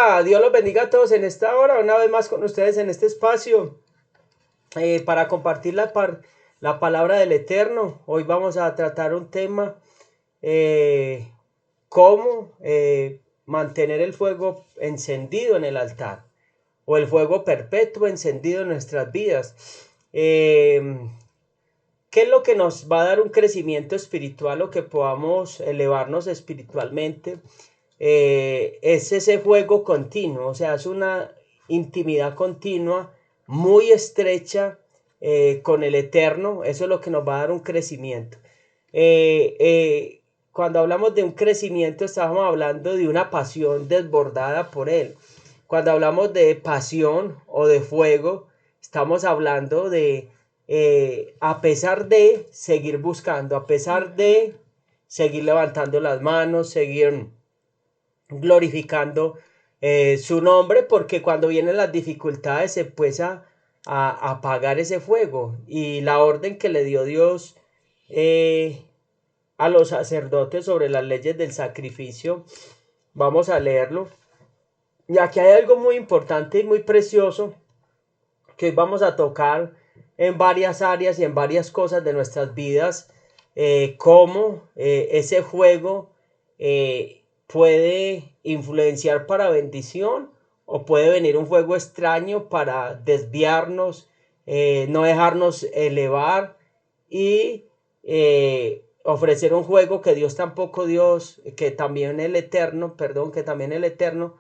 Hola, Dios los bendiga a todos en esta hora, una vez más con ustedes en este espacio para compartir la palabra del Eterno. Hoy vamos a tratar un tema, eh, cómo mantener el fuego encendido en el altar o el fuego perpetuo encendido en nuestras vidas. ¿Qué es lo que nos va a dar un crecimiento espiritual o que podamos elevarnos espiritualmente? Es ese fuego continuo, o sea, es una intimidad continua, muy estrecha con el Eterno. Eso es lo que nos va a dar un crecimiento. Cuando hablamos de un crecimiento, estamos hablando de una pasión desbordada por Él. Cuando hablamos de pasión o de fuego, estamos hablando de, a pesar de seguir buscando, a pesar de seguir levantando las manos, seguir glorificando su nombre, porque cuando vienen las dificultades se empieza a apagar ese fuego. Y la orden que le dio Dios a los sacerdotes sobre las leyes del sacrificio, vamos a leerlo. Y aquí hay algo muy importante y muy precioso que hoy vamos a tocar en varias áreas y en varias cosas de nuestras vidas, cómo ese fuego puede influenciar para bendición o puede venir un fuego extraño para desviarnos, no dejarnos elevar y ofrecer un juego que Dios tampoco, que también el Eterno, que también el Eterno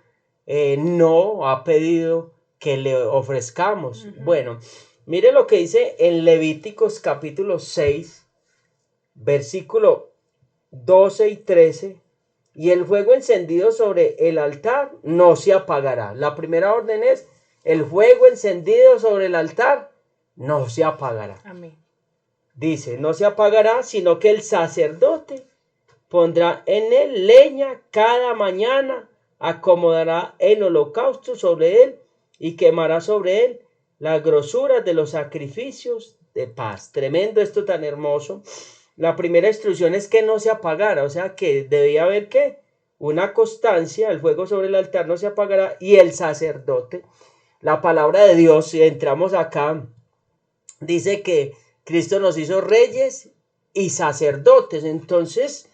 no ha pedido que le ofrezcamos. Bueno, mire lo que dice en Levíticos capítulo 6, versículo 12 y 13. Y el fuego encendido sobre el altar no se apagará. La primera orden es: el fuego encendido sobre el altar no se apagará. Amén. Dice, no se apagará, sino que el sacerdote pondrá en él leña cada mañana, acomodará el holocausto sobre él y quemará sobre él las grosuras de los sacrificios de paz. Tremendo esto tan hermoso. La primera instrucción es que no se apagara, o sea que debía haber que una constancia, el fuego sobre el altar no se apagará, y el sacerdote, la palabra de Dios, si entramos acá, dice que Cristo nos hizo reyes y sacerdotes. Entonces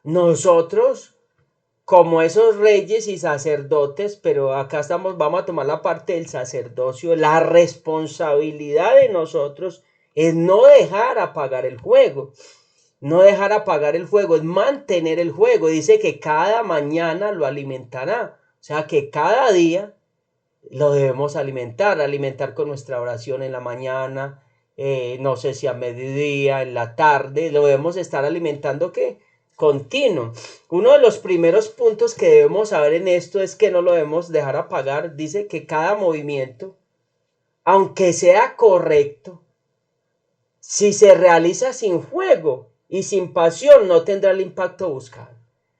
nosotros, como esos reyes y sacerdotes, pero acá vamos a tomar la parte del sacerdocio, la responsabilidad de nosotros es no dejar apagar el fuego. No dejar apagar el fuego, es mantener el fuego. Dice que cada mañana lo alimentará. O sea que cada día lo debemos alimentar con nuestra oración en la mañana, no sé si a mediodía, en la tarde, lo debemos estar alimentando, ¿qué? Continuo. Uno de los primeros puntos que debemos saber en esto es que no lo debemos dejar apagar. Dice que cada movimiento, aunque sea correcto, si se realiza sin fuego y sin pasión, no tendrá el impacto buscado.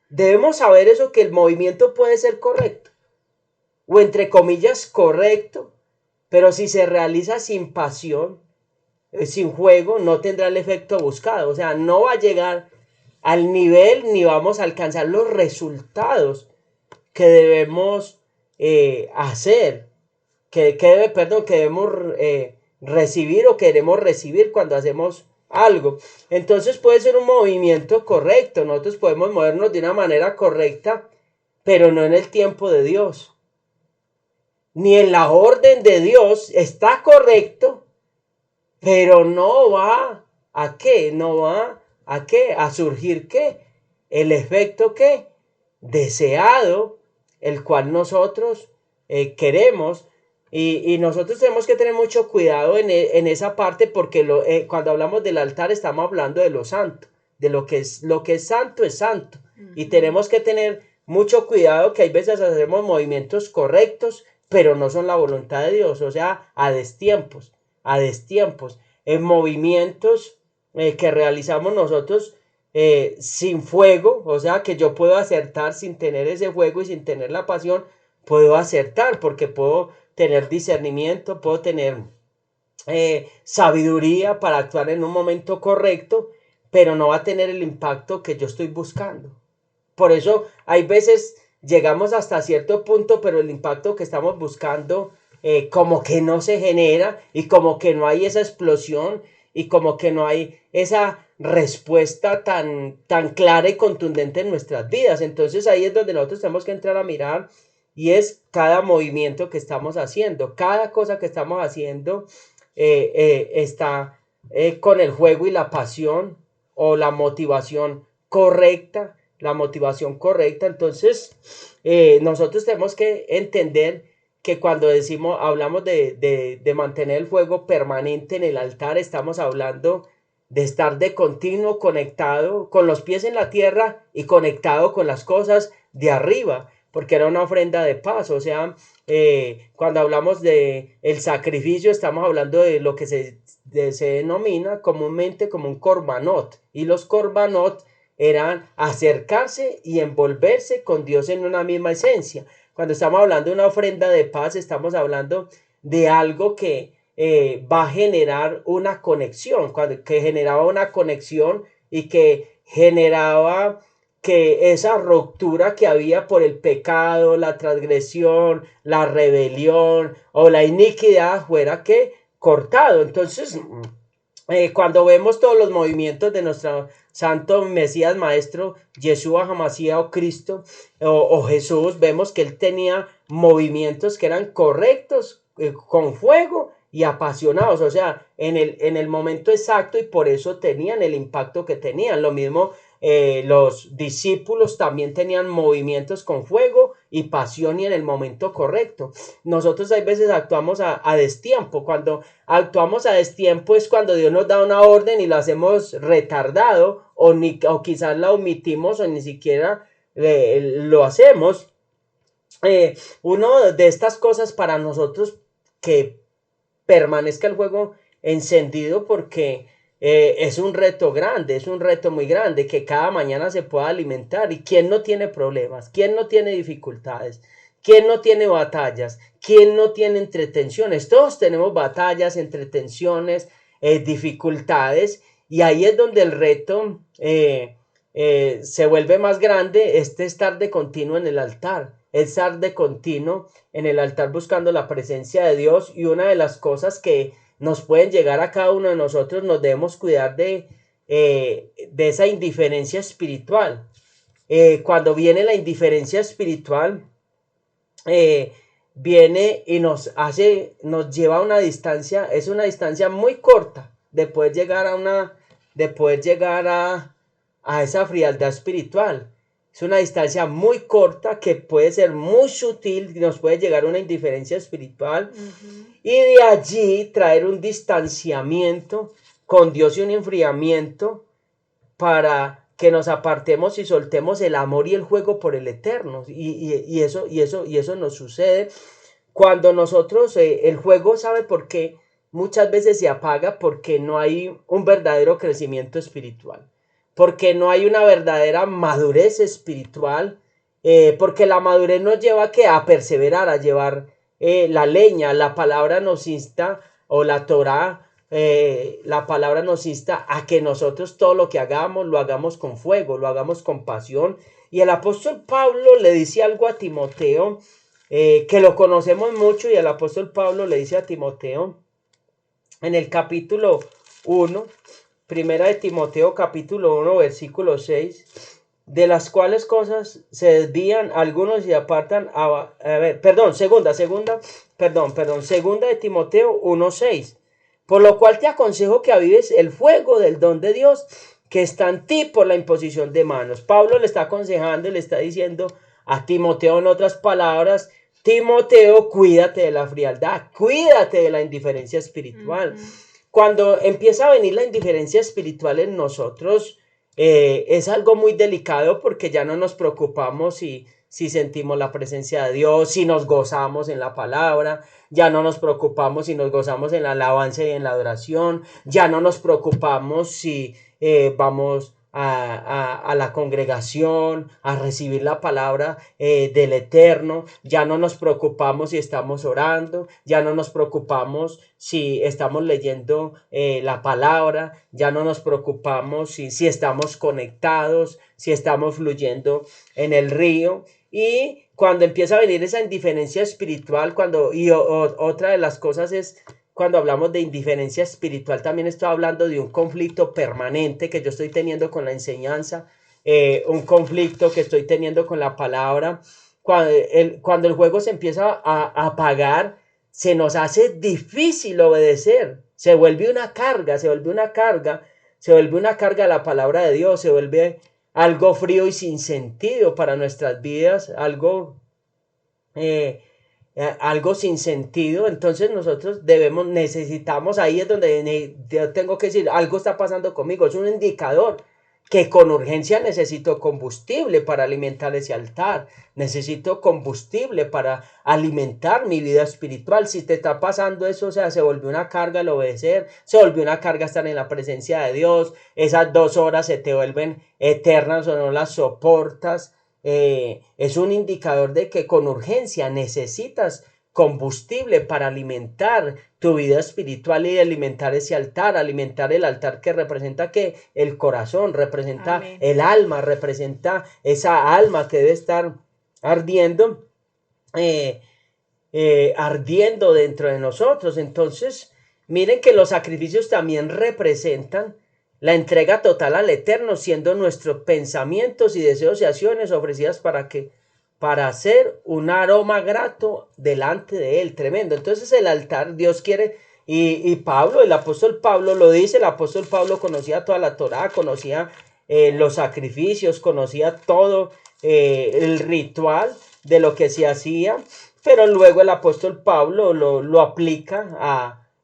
Debemos saber eso, que el movimiento puede ser correcto, o entre comillas correcto, pero si se realiza sin pasión, sin juego, no tendrá el efecto buscado. O sea, no va a llegar al nivel ni vamos a alcanzar los resultados que debemos hacer, que debemos recibir o queremos recibir cuando hacemos algo. Entonces puede ser un movimiento correcto, nosotros podemos movernos de una manera correcta, pero no en el tiempo de Dios, ni en la orden de Dios. Está correcto, pero no va a qué, no va a qué, a surgir qué, el efecto qué, deseado, el cual nosotros queremos. Y nosotros tenemos que tener mucho cuidado en esa parte, porque cuando hablamos del altar estamos hablando de lo santo, de lo que es santo es santo. Y tenemos que tener mucho cuidado, que hay veces hacemos movimientos correctos, pero no son la voluntad de Dios, o sea, a destiempos, en movimientos que realizamos nosotros sin fuego, o sea, que yo puedo acertar sin tener ese fuego y sin tener la pasión, puedo acertar porque puedo tener discernimiento, puedo tener sabiduría para actuar en un momento correcto, pero no va a tener el impacto que yo estoy buscando. Por eso hay veces llegamos hasta cierto punto, pero el impacto que estamos buscando como que no se genera y como que no hay esa explosión y como que no hay esa respuesta tan clara y contundente en nuestras vidas. Entonces ahí es donde nosotros tenemos que entrar a mirar y es cada movimiento que estamos haciendo, cada cosa que estamos haciendo está con el juego y la pasión o la motivación correcta, entonces nosotros tenemos que entender que cuando hablamos de mantener el fuego permanente en el altar, estamos hablando de estar de continuo conectado con los pies en la tierra y conectado con las cosas de arriba, porque era una ofrenda de paz. O sea, cuando hablamos de el sacrificio, estamos hablando de lo que se denomina comúnmente como un corbanot, y los corbanot eran acercarse y envolverse con Dios en una misma esencia. Cuando estamos hablando de una ofrenda de paz, estamos hablando de algo que va a generar una conexión, que generaba una conexión y que generaba que esa ruptura que había por el pecado, la transgresión, la rebelión o la iniquidad fuera que cortado. Entonces, cuando vemos todos los movimientos de nuestro Santo Mesías Maestro, Yeshua Hamashiach o Cristo o Jesús, vemos que él tenía movimientos que eran correctos, con fuego y apasionados, o sea, en el momento exacto, y por eso tenían el impacto que tenían. Lo mismo los discípulos también tenían movimientos con fuego y pasión y en el momento correcto. Nosotros hay veces actuamos a destiempo. Cuando actuamos a destiempo es cuando Dios nos da una orden y la hacemos retardado o quizás la omitimos o ni siquiera lo hacemos. Uno de estas cosas para nosotros que permanezca el fuego encendido, porque es un reto grande, es un reto muy grande, que cada mañana se pueda alimentar. ¿Y quién no tiene problemas? ¿Quién no tiene dificultades? ¿Quién no tiene batallas? ¿Quién no tiene entretenciones? Todos tenemos batallas, entretenciones, dificultades, y ahí es donde el reto se vuelve más grande, estar de continuo en el altar, estar de continuo en el altar buscando la presencia de Dios. Y una de las cosas que nos pueden llegar a cada uno de nosotros, nos debemos cuidar de esa indiferencia espiritual. Cuando viene la indiferencia espiritual, viene y nos lleva a una distancia, es una distancia muy corta de poder llegar a esa frialdad espiritual. Es una distancia muy corta que puede ser muy sutil y nos puede llegar a una indiferencia espiritual. Y de allí traer un distanciamiento con Dios y un enfriamiento para que nos apartemos y soltemos el amor y el juego por el eterno. Y eso nos sucede cuando nosotros, el juego, ¿sabe por qué? Muchas veces se apaga porque no hay un verdadero crecimiento espiritual, porque no hay una verdadera madurez espiritual, porque la madurez nos lleva a perseverar, a llevar la leña. La palabra nos insta, o la Torá, la palabra nos insta a que nosotros todo lo que hagamos, lo hagamos con fuego, lo hagamos con pasión. Y el apóstol Pablo le dice algo a Timoteo, que lo conocemos mucho, y el apóstol Pablo le dice a Timoteo en el capítulo 1, primera de Timoteo capítulo 1, versículo 6, de las cuales cosas se desvían algunos y apartan segunda de Timoteo 1:6. Por lo cual te aconsejo que avives el fuego del don de Dios que está en ti por la imposición de manos. Pablo le está aconsejando y le está diciendo a Timoteo, en otras palabras: Timoteo, cuídate de la frialdad, cuídate de la indiferencia espiritual. Cuando empieza a venir la indiferencia espiritual en nosotros, es algo muy delicado, porque ya no nos preocupamos si sentimos la presencia de Dios, si nos gozamos en la palabra, ya no nos preocupamos si nos gozamos en la alabanza y en la adoración, ya no nos preocupamos si vamos a la congregación a recibir la palabra del Eterno, ya no nos preocupamos si estamos orando, ya no nos preocupamos si estamos leyendo la palabra, ya no nos preocupamos si estamos conectados, si estamos fluyendo en el río. Y cuando empieza a venir esa indiferencia espiritual, otra de las cosas es cuando hablamos de indiferencia espiritual, también estoy hablando de un conflicto permanente que yo estoy teniendo con la enseñanza, un conflicto que estoy teniendo con la palabra. Cuando el juego se empieza a apagar, se nos hace difícil obedecer, se vuelve una carga, se vuelve una carga, se vuelve una carga la palabra de Dios, se vuelve algo frío y sin sentido para nuestras vidas, algo sin sentido. Entonces nosotros necesitamos, ahí es donde yo tengo que decir, algo está pasando conmigo, es un indicador que con urgencia necesito combustible para alimentar ese altar, necesito combustible para alimentar mi vida espiritual. Si te está pasando eso, o sea, se volvió una carga el obedecer, se volvió una carga estar en la presencia de Dios, esas 2 horas se te vuelven eternas o no las soportas, es un indicador de que con urgencia necesitas combustible para alimentar tu vida espiritual y alimentar ese altar, alimentar el altar que representa que el corazón, representa Amén. El alma, representa esa alma que debe estar ardiendo, ardiendo dentro de nosotros. Entonces, miren que los sacrificios también representan la entrega total al Eterno, siendo nuestros pensamientos y deseos y acciones ofrecidas para hacer un aroma grato delante de Él. Tremendo. Entonces el altar, Dios quiere, y Pablo, el apóstol Pablo lo dice, el apóstol Pablo conocía toda la Torá, conocía los sacrificios, conocía todo el ritual de lo que se hacía, pero luego el apóstol Pablo lo aplica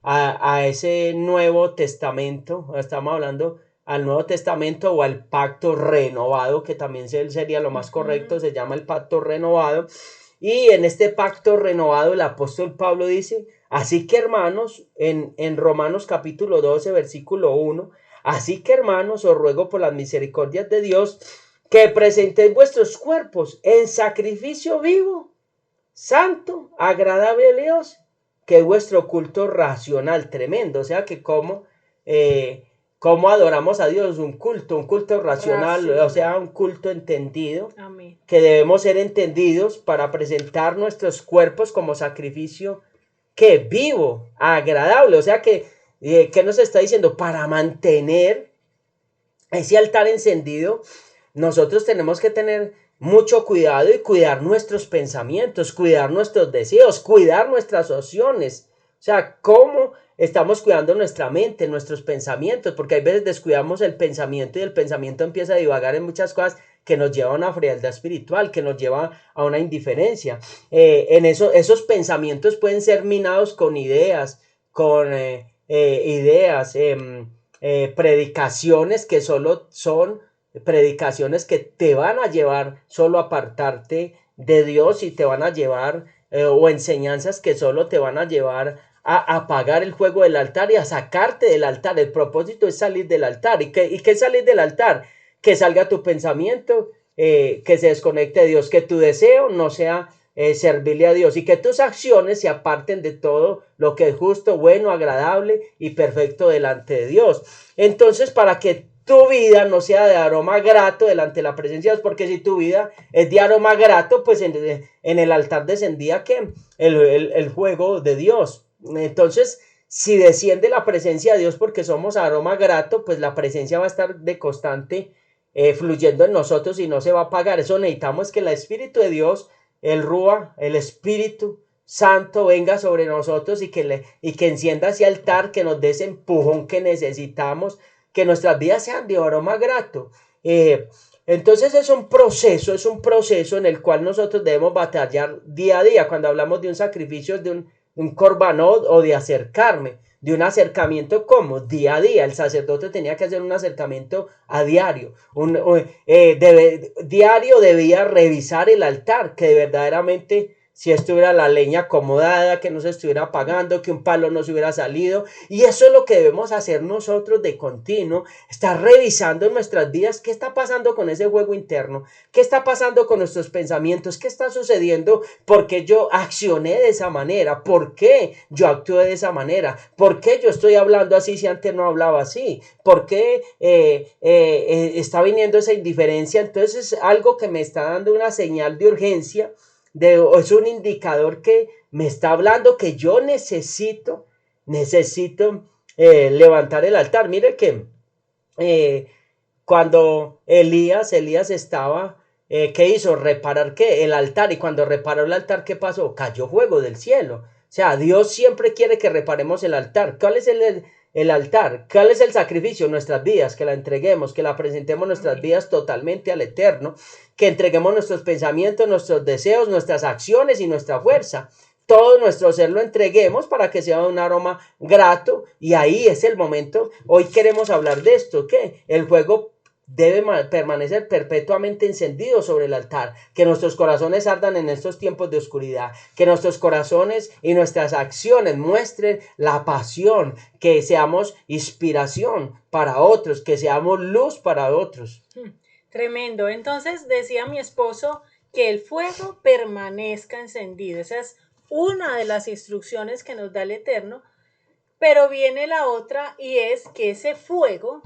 a ese Nuevo Testamento. Estamos hablando al Nuevo Testamento o al pacto renovado, que también sería lo más correcto, se llama el pacto renovado. Y en este pacto renovado el apóstol Pablo dice, así que hermanos, en Romanos capítulo 12, versículo 1, así que hermanos, os ruego por las misericordias de Dios, que presentéis vuestros cuerpos en sacrificio vivo, santo, agradable a Dios, que es vuestro culto racional. Tremendo. O sea que cómo adoramos a Dios, un culto racional, o sea, un culto entendido. Amén. Que debemos ser entendidos para presentar nuestros cuerpos como sacrificio que vivo, agradable. O sea que, ¿qué nos está diciendo? Para mantener ese altar encendido, nosotros tenemos que tener mucho cuidado y cuidar nuestros pensamientos, cuidar nuestros deseos, cuidar nuestras opciones. O sea, cómo estamos cuidando nuestra mente, nuestros pensamientos, porque hay veces descuidamos el pensamiento y el pensamiento empieza a divagar en muchas cosas que nos lleva a una frialdad espiritual, que nos lleva a una indiferencia. Esos pensamientos pueden ser minados con ideas, predicaciones que solo son predicaciones que te van a llevar solo a apartarte de Dios y te van a llevar, o enseñanzas que solo te van a llevar a apagar el fuego del altar y a sacarte del altar. El propósito es salir del altar. ¿Y qué es salir del altar? Que salga tu pensamiento, que se desconecte de Dios, que tu deseo no sea servirle a Dios y que tus acciones se aparten de todo lo que es justo, bueno, agradable y perfecto delante de Dios. Entonces, para que tu vida no sea de aroma grato delante de la presencia de Dios, porque si tu vida es de aroma grato, pues en el altar descendía que el fuego de Dios. Entonces, si desciende la presencia de Dios porque somos aroma grato, pues la presencia va a estar de constante fluyendo en nosotros y no se va a apagar. Eso necesitamos que el Espíritu de Dios, el Rúa, el Espíritu Santo venga sobre nosotros y que encienda ese altar, que nos dé ese empujón que necesitamos, que nuestras vidas sean de aroma grato. Entonces es un proceso en el cual nosotros debemos batallar día a día. Cuando hablamos de un sacrificio, de un corbanot o de acercarme, de un acercamiento como día a día. El sacerdote tenía que hacer un acercamiento a diario. Diario debía revisar el altar, que verdaderamente si estuviera la leña acomodada, que no se estuviera apagando, que un palo no se hubiera salido. Y eso es lo que debemos hacer nosotros de continuo, estar revisando en nuestras vidas qué está pasando con ese juego interno, qué está pasando con nuestros pensamientos, qué está sucediendo, por qué yo accioné de esa manera, por qué yo actué de esa manera, por qué yo estoy hablando así si antes no hablaba así, por qué está viniendo esa indiferencia. Entonces es algo que me está dando una señal de urgencia, es un indicador que me está hablando que yo necesito levantar el altar. Mire que eh, cuando Elías estaba, ¿qué hizo? Reparar ¿qué? El altar. Y cuando reparó el altar, ¿qué pasó? Cayó fuego del cielo. O sea, Dios siempre quiere que reparemos el altar. ¿Cuál es el altar? ¿Cuál es el sacrificio? Nuestras vidas, que la entreguemos, que la presentemos nuestras vidas totalmente al Eterno, que entreguemos nuestros pensamientos, nuestros deseos, nuestras acciones y nuestra fuerza. Todo nuestro ser lo entreguemos para que sea un aroma grato, y ahí es el momento. Hoy queremos hablar de esto, que el fuego debe permanecer perpetuamente encendido sobre el altar, que nuestros corazones ardan en estos tiempos de oscuridad, que nuestros corazones y nuestras acciones muestren la pasión, que seamos inspiración para otros, que seamos luz para otros. Tremendo. Entonces decía mi esposo que el fuego permanezca encendido. Esa es una de las instrucciones que nos da el Eterno. Pero viene la otra y es que ese fuego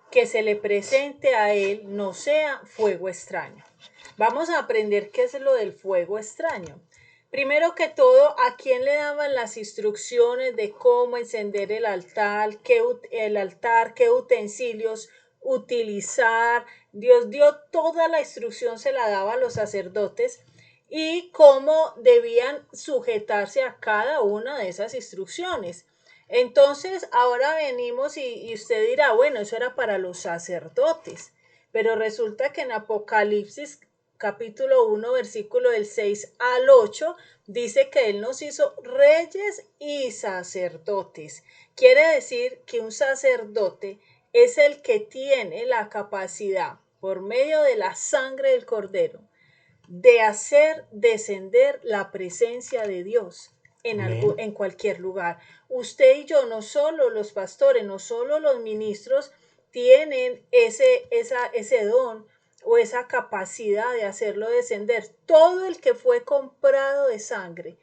que se le presente a él no sea fuego extraño. Vamos a aprender qué es lo del fuego extraño. Primero que todo, ¿a quién le daban las instrucciones de cómo encender qué utensilios utilizar? Dios dio toda la instrucción, se la daba a los sacerdotes y cómo debían sujetarse a cada una de esas instrucciones. Entonces, ahora venimos y usted dirá, bueno, eso era para los sacerdotes, pero resulta que en Apocalipsis capítulo 1, versículo del 6 al 8, dice que Él nos hizo reyes y sacerdotes. Quiere decir que un sacerdote es el que tiene la capacidad, por medio de la sangre del Cordero, de hacer descender la presencia de Dios en cualquier lugar. Usted y yo, no solo los pastores, no solo los ministros, tienen ese don o esa capacidad de hacerlo descender. Todo el que fue comprado de sangre,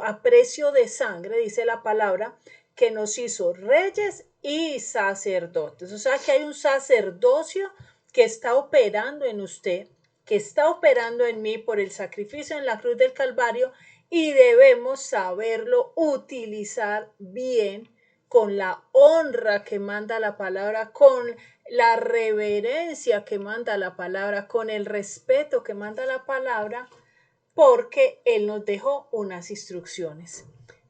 a precio de sangre, dice la palabra, que nos hizo reyes y sacerdotes. O sea que hay un sacerdocio que está operando en usted, que está operando en mí por el sacrificio en la cruz del Calvario, y debemos saberlo utilizar bien, con la honra que manda la palabra, con la reverencia que manda la palabra, con el respeto que manda la palabra, porque Él nos dejó unas instrucciones.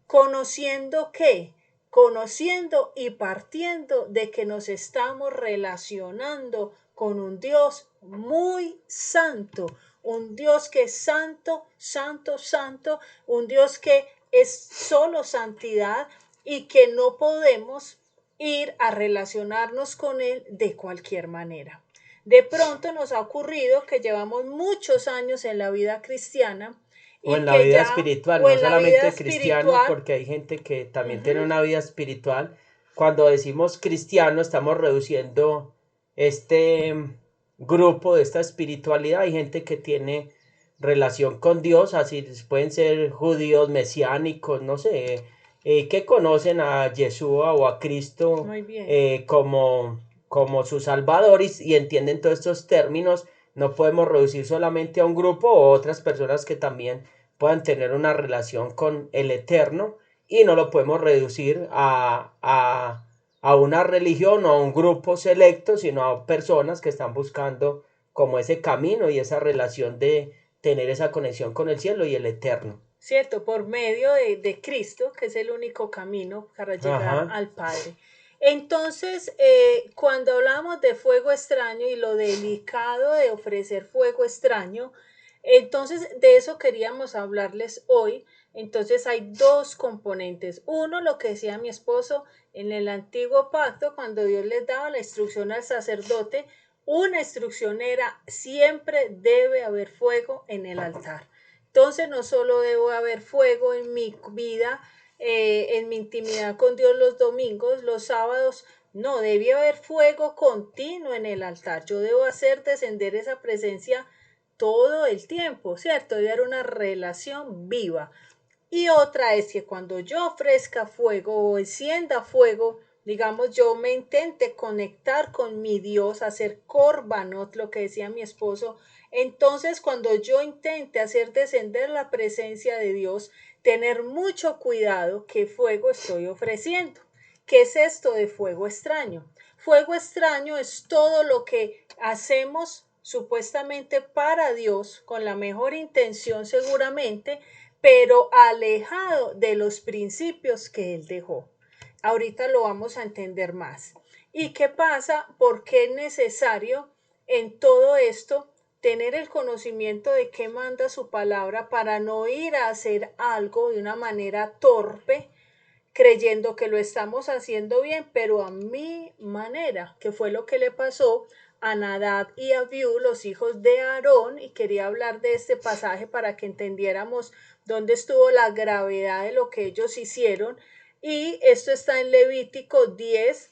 ¿Conociendo qué? Conociendo y partiendo de que nos estamos relacionando con un Dios muy santo, un Dios que es santo, santo, santo, un Dios que es solo santidad y que no podemos ir a relacionarnos con Él de cualquier manera. De pronto nos ha ocurrido que llevamos muchos años en la vida cristiana O en y la que vida ya, espiritual, o no en la vida solamente cristiano, espiritual, porque hay gente que también tiene uh-huh, una vida espiritual. Cuando decimos cristiano, estamos reduciendo este grupo de esta espiritualidad. Hay gente que tiene relación con Dios, así pueden ser judíos, mesiánicos, no sé, que conocen a Yeshua o a Cristo muy bien. como su Salvador, y entienden todos estos términos. No podemos reducir solamente a un grupo o otras personas que también puedan tener una relación con el Eterno, y no lo podemos reducir a una religión o a un grupo selecto, sino a personas que están buscando como ese camino y esa relación de tener esa conexión con el cielo y el Eterno. ¿Cierto? Por medio de Cristo, que es el único camino para llegar Ajá. al Padre. Entonces, cuando hablamos de fuego extraño y lo delicado de ofrecer fuego extraño, entonces de eso queríamos hablarles hoy. Entonces hay dos componentes. Uno, lo que decía mi esposo, en el antiguo pacto, cuando Dios les daba la instrucción al sacerdote, una instrucción era: siempre debe haber fuego en el altar. Entonces no solo debo haber fuego en mi vida, en mi intimidad con Dios los domingos, los sábados, no, debe haber fuego continuo en el altar. Yo debo hacer descender esa presencia todo el tiempo, ¿cierto? Debe haber una relación viva. Y otra es que cuando yo ofrezca fuego o encienda fuego, digamos, yo me intente conectar con mi Dios, hacer korbanot, lo que decía mi esposo, entonces cuando yo intente hacer descender la presencia de Dios, tener mucho cuidado qué fuego estoy ofreciendo. ¿Qué es esto de fuego extraño? Fuego extraño es todo lo que hacemos supuestamente para Dios, con la mejor intención seguramente, pero alejado de los principios que Él dejó. Ahorita lo vamos a entender más. ¿Y qué pasa? ¿Por qué es necesario en todo esto tener el conocimiento de qué manda su palabra para no ir a hacer algo de una manera torpe, creyendo que lo estamos haciendo bien, pero a mi manera, que fue lo que le pasó a Nadab y a Abiú, los hijos de Aarón, y quería hablar de este pasaje para que entendiéramos dónde estuvo la gravedad de lo que ellos hicieron. Y esto está en Levítico 10,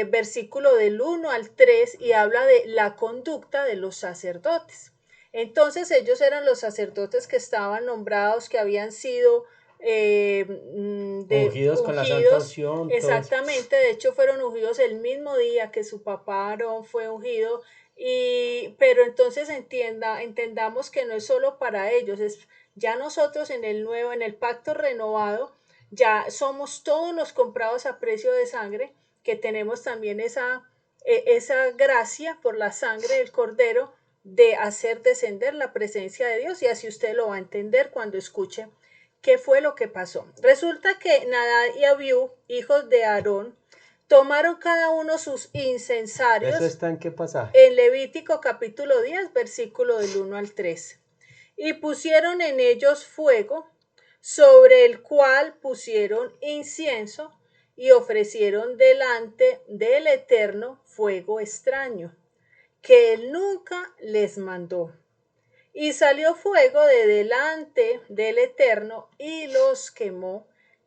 versículo del 1 al 3, y habla de la conducta de los sacerdotes. Entonces ellos eran los sacerdotes que estaban nombrados, que habían sido Ungidos con la santa unción, todo eso. exactamente, de hecho fueron ungidos el mismo día que su papá Aarón fue ungido, pero entonces entendamos que no es solo para ellos, es ya nosotros en el nuevo, en el pacto renovado, ya somos todos los comprados a precio de sangre, que tenemos también esa gracia por la sangre del Cordero de hacer descender la presencia de Dios, y así usted lo va a entender cuando escuche qué fue lo que pasó. Resulta que Nadab y Abiú, hijos de Aarón, tomaron cada uno sus incensarios. ¿Eso está en qué pasaje? En Levítico capítulo 10, versículo del 1 al 3. Y pusieron en ellos fuego, sobre el cual pusieron incienso, y ofrecieron delante del Eterno fuego extraño, que él nunca les mandó. Y salió fuego de delante del Eterno y los quemó,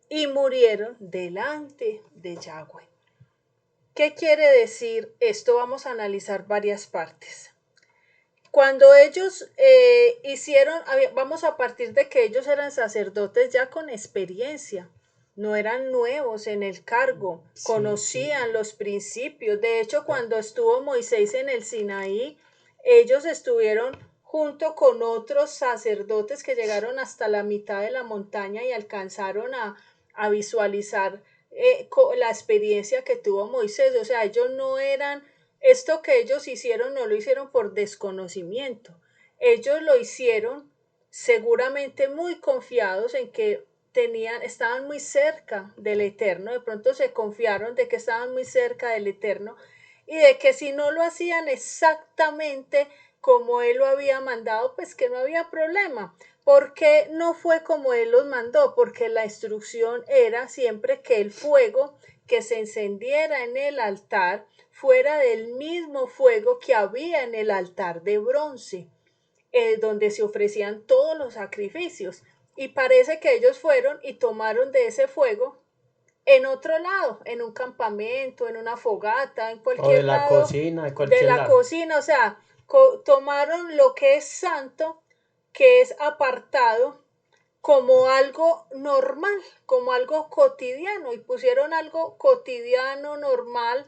y murieron delante de Yahweh. ¿Qué quiere decir esto? Vamos a analizar varias partes. Cuando ellos vamos a partir de que ellos eran sacerdotes ya con experiencia, no eran nuevos en el cargo, conocían los principios. De hecho, cuando estuvo Moisés en el Sinaí, ellos estuvieron junto con otros sacerdotes que llegaron hasta la mitad de la montaña y alcanzaron a visualizar la experiencia que tuvo Moisés. O sea, ellos no eran, esto que ellos hicieron no lo hicieron por desconocimiento. Ellos lo hicieron seguramente muy confiados en que estaban muy cerca del Eterno. De pronto se confiaron de que estaban muy cerca del Eterno y de que si no lo hacían exactamente como Él lo había mandado, pues que no había problema. Porque no fue como Él los mandó, porque la instrucción era siempre que el fuego que se encendiera en el altar fuera del mismo fuego que había en el altar de bronce, donde se ofrecían todos los sacrificios. Y parece que ellos fueron y tomaron de ese fuego en otro lado, en un campamento, en una fogata, en cualquier lado. Cocina, de De cualquier la lado. cocina, o sea, tomaron lo que es santo, que es apartado, como algo normal, como algo cotidiano, y pusieron algo cotidiano, normal,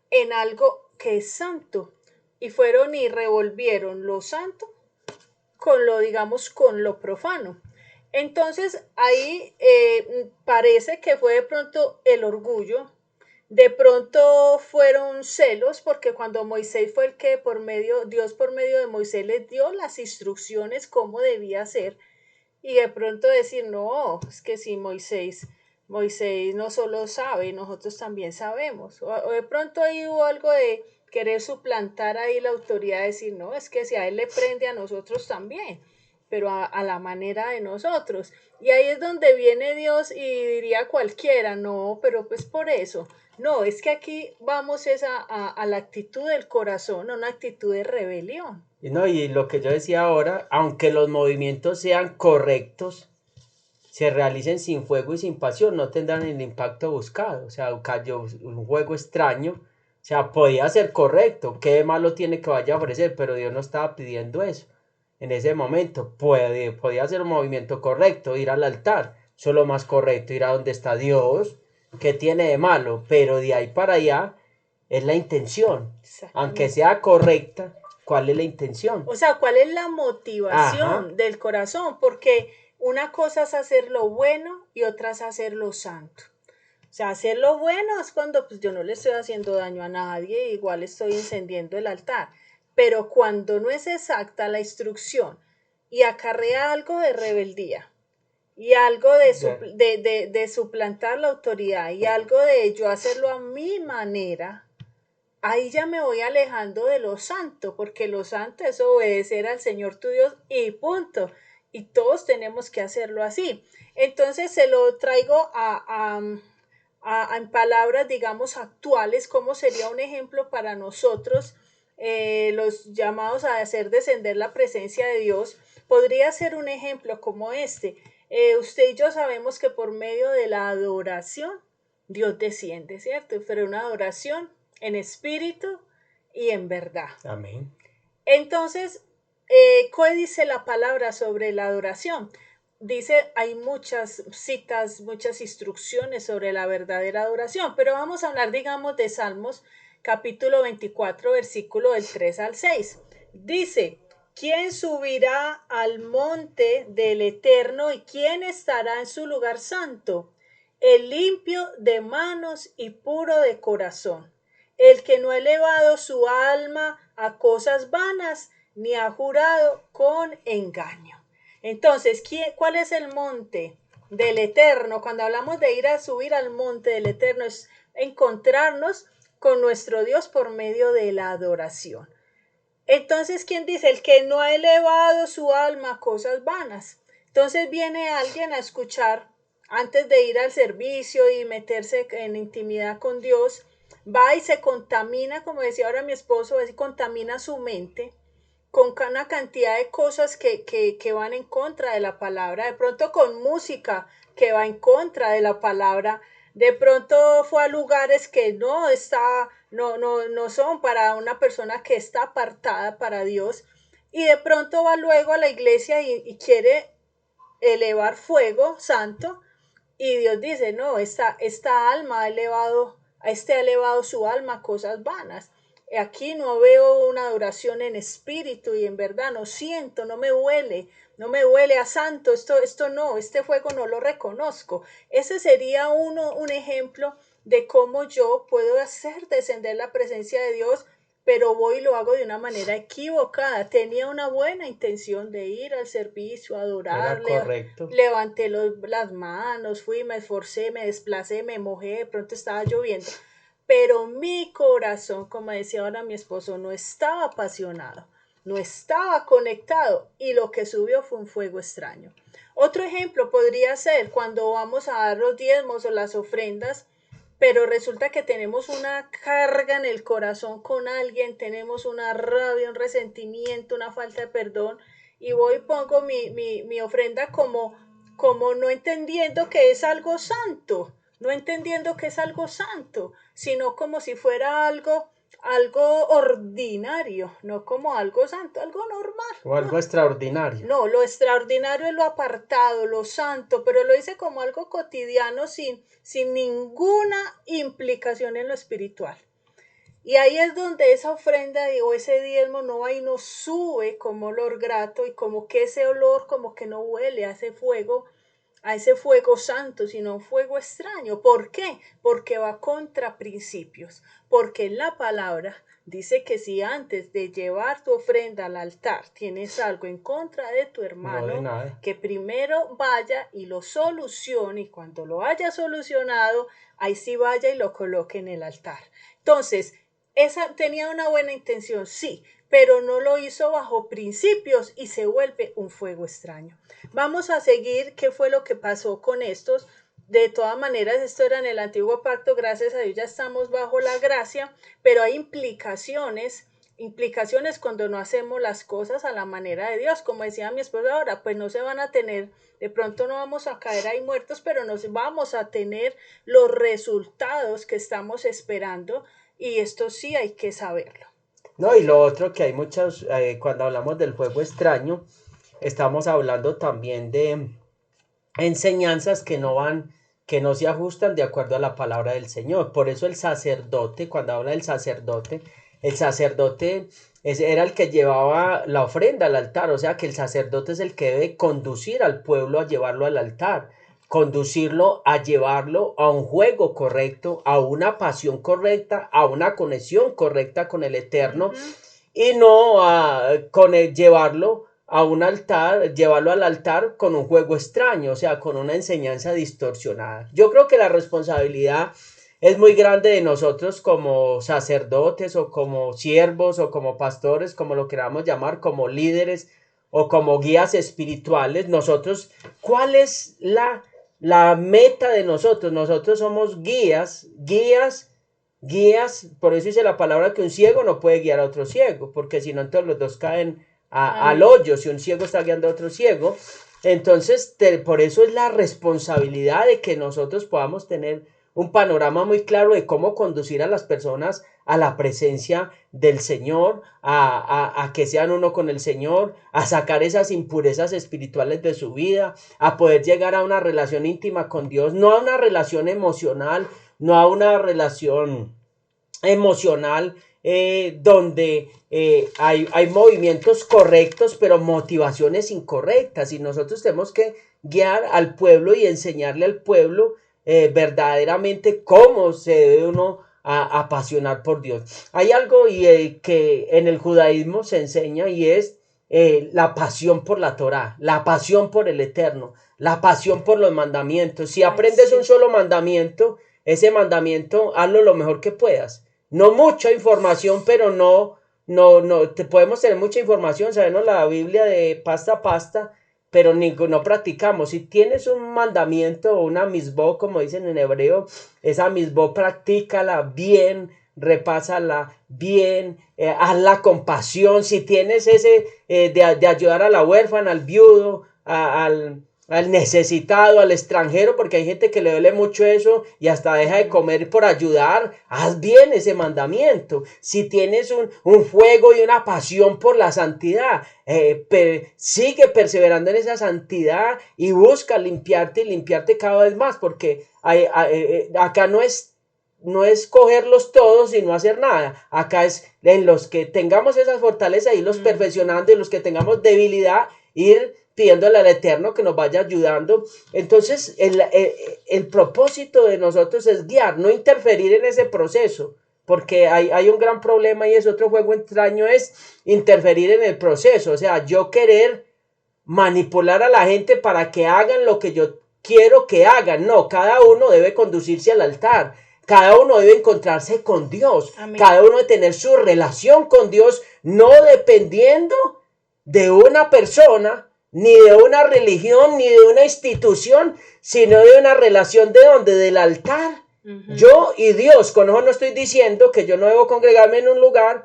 en algo que es santo. Y fueron y revolvieron lo santo con lo, digamos, con lo profano. Entonces ahí parece que fue de pronto el orgullo, de pronto fueron celos, porque cuando Moisés fue el que Dios por medio de Moisés les dio las instrucciones cómo debía ser, y de pronto decir, no, es que si Moisés no solo sabe, nosotros también sabemos. O de pronto ahí hubo algo de querer suplantar ahí la autoridad, decir, no, es que si a él le prende, a nosotros también, pero a la manera de nosotros. Y ahí es donde viene Dios y diría cualquiera, no, pero pues por eso, No, es que aquí vamos a la actitud del corazón, a una actitud de rebelión. Y no, y lo que yo decía ahora, aunque los movimientos sean correctos, se realicen sin fuego y sin pasión, no tendrán el impacto buscado. O sea, cayó un juego extraño. O sea, podía ser correcto. ¿Qué de malo tiene que vaya a ofrecer? Pero Dios no estaba pidiendo eso. En ese momento podía ser un movimiento correcto, ir al altar. Eso es lo más correcto, ir a donde está Dios. ¿Qué tiene de malo? Pero de ahí para allá es la intención. Aunque Exactamente. sea correcta, ¿cuál es la intención? O sea, ¿cuál es la Ajá, motivación del corazón? Porque una cosa es hacer lo bueno y otra es hacer lo santo. O sea, hacer lo bueno es cuando pues, yo no le estoy haciendo daño a nadie, igual estoy encendiendo el altar. Pero cuando no es exacta la instrucción y acarrea algo de rebeldía y algo ya, de suplantar la autoridad y algo de yo hacerlo a mi manera, ahí ya me voy alejando de lo santo, porque lo santo es obedecer al Señor tu Dios y punto. Y todos tenemos que hacerlo así. Entonces se lo traigo en palabras, digamos, actuales, como sería un ejemplo para nosotros, los llamados a hacer descender la presencia de Dios. Podría ser un ejemplo como este. Usted y yo sabemos que por medio de la adoración, Dios desciende, ¿cierto? Pero una adoración en espíritu y en verdad. amén. Entonces, ¿qué dice la palabra sobre la adoración? Dice, hay muchas citas, muchas instrucciones sobre la verdadera adoración, pero vamos a hablar, digamos, de Salmos capítulo 24, versículo del 3 al 6. Dice, ¿quién subirá al monte del Eterno y quién estará en su lugar santo? El limpio de manos y puro de corazón, el que no ha elevado su alma a cosas vanas, ni ha jurado con engaño. Entonces, ¿cuál es el monte del Eterno? Cuando hablamos de ir a subir al monte del Eterno, es encontrarnos con nuestro Dios por medio de la adoración. Entonces, ¿quién dice? El que no ha elevado su alma a cosas vanas. Entonces viene alguien a escuchar antes de ir al servicio y meterse en intimidad con Dios, va y se contamina, como decía ahora mi esposo, contamina su mente con una cantidad de cosas que van en contra de la palabra, de pronto con música que va en contra de la palabra, de pronto fue a lugares que no son para una persona que está apartada para Dios, y de pronto va luego a la iglesia y quiere elevar fuego santo, y Dios dice, no, esta alma ha elevado su alma a cosas vanas. Aquí no veo una adoración en espíritu y en verdad, no siento, no me huele a santo, esto no, este fuego no lo reconozco. Ese sería un ejemplo de cómo yo puedo hacer descender la presencia de Dios, pero voy y lo hago de una manera equivocada. Tenía una buena intención de ir al servicio, Era adorarle, correcto. levanté las manos, fui, me esforcé, me desplacé, me mojé, de pronto estaba lloviendo, pero mi corazón, como decía ahora mi esposo, no estaba apasionado, no estaba conectado, y lo que subió fue un fuego extraño. Otro ejemplo podría ser cuando vamos a dar los diezmos o las ofrendas, pero resulta que tenemos una carga en el corazón con alguien, tenemos una rabia, un resentimiento, una falta de perdón, y voy y pongo mi ofrenda como no entendiendo que es algo santo, no entendiendo que es algo santo, sino como si fuera algo ordinario, no como algo santo, algo normal. O algo extraordinario. No, lo extraordinario es lo apartado, lo santo, pero lo dice como algo cotidiano sin ninguna implicación en lo espiritual. Y ahí es donde esa ofrenda o ese diezmo no va y no sube como olor grato, y como que ese olor como que no huele a ese fuego santo, sino un fuego extraño. ¿Por qué? Porque va contra principios. Porque en la palabra dice que si antes de llevar tu ofrenda al altar tienes algo en contra de tu No de hermano, nada. que primero vaya y lo solucione, y cuando lo haya solucionado, ahí sí vaya y lo coloque en el altar. Entonces, esa tenía una buena intención, sí, pero no lo hizo bajo principios y se vuelve un fuego extraño. Vamos a seguir qué fue lo que pasó con estos. De todas maneras, esto era en el antiguo pacto, gracias a Dios ya estamos bajo la gracia, pero hay implicaciones cuando no hacemos las cosas a la manera de Dios. Como decía mi esposa ahora, pues no se van a tener, de pronto no vamos a caer ahí muertos, pero nos vamos a tener los resultados que estamos esperando, y esto sí hay que saberlo. No, y lo otro que hay muchas, cuando hablamos del juego extraño, estamos hablando también de enseñanzas que no se ajustan de acuerdo a la palabra del Señor. Por eso el sacerdote, cuando habla del sacerdote, el sacerdote era el que llevaba la ofrenda al altar, o sea que el sacerdote es el que debe conducir al pueblo a llevarlo al altar, conducirlo a llevarlo a un juego correcto, a una pasión correcta, a una conexión correcta con el Eterno, y no llevarlo a un altar, llevarlo al altar con un juego extraño, o sea, con una enseñanza distorsionada. Yo creo que la responsabilidad es muy grande de nosotros como sacerdotes o como siervos o como pastores, como lo queramos llamar, como líderes o como guías espirituales. Nosotros, ¿cuál es la meta de nosotros? Nosotros somos guías, por eso dice la palabra que un ciego no puede guiar a otro ciego, porque si no, entonces los dos caen al hoyo, si un ciego está guiando a otro ciego. Entonces, por eso es la responsabilidad de que nosotros podamos tener un panorama muy claro de cómo conducir a las personas a la presencia del Señor, a que sean uno con el Señor, a sacar esas impurezas espirituales de su vida, a poder llegar a una relación íntima con Dios, no a una relación emocional, no a una relación emocional donde hay movimientos correctos, pero motivaciones incorrectas. Y nosotros tenemos que guiar al pueblo y enseñarle al pueblo verdaderamente cómo se debe uno apasionar por Dios. Hay algo que en el judaísmo se enseña, y es la pasión por la Torá, la pasión por el Eterno, la pasión por los mandamientos. Si aprendes un solo mandamiento, ese mandamiento hazlo lo mejor que puedas. No mucha información, pero no, podemos tener mucha información, sabemos la Biblia de pasta a pasta, pero no practicamos. Si tienes un mandamiento o una misbó, como dicen en hebreo, esa misbó practícala bien, repásala bien, hazla con pasión. Si tienes ese de ayudar a la huérfana, al viudo, al necesitado, al extranjero, porque hay gente que le duele mucho eso y hasta deja de comer por ayudar, haz bien ese mandamiento. Si tienes un fuego y una pasión por la santidad, sigue perseverando en esa santidad y busca limpiarte y limpiarte cada vez más, porque acá no es cogerlos todos y no hacer nada. Acá es en los que tengamos esas fortalezas, irlos perfeccionando, y los que tengamos debilidad, ir pidiéndole al Eterno que nos vaya ayudando. Entonces, el propósito de nosotros es guiar, no interferir en ese proceso, porque hay un gran problema, y es otro juego extraño, es interferir en el proceso. O sea, yo querer manipular a la gente para que hagan lo que yo quiero que hagan. No, cada uno debe conducirse al altar. Cada uno debe encontrarse con Dios. Amén. Cada uno debe tener su relación con Dios, no dependiendo de una persona, ni de una religión, ni de una institución, sino de una relación de donde, del altar, yo y Dios. Con eso no estoy diciendo que yo no debo congregarme en un lugar,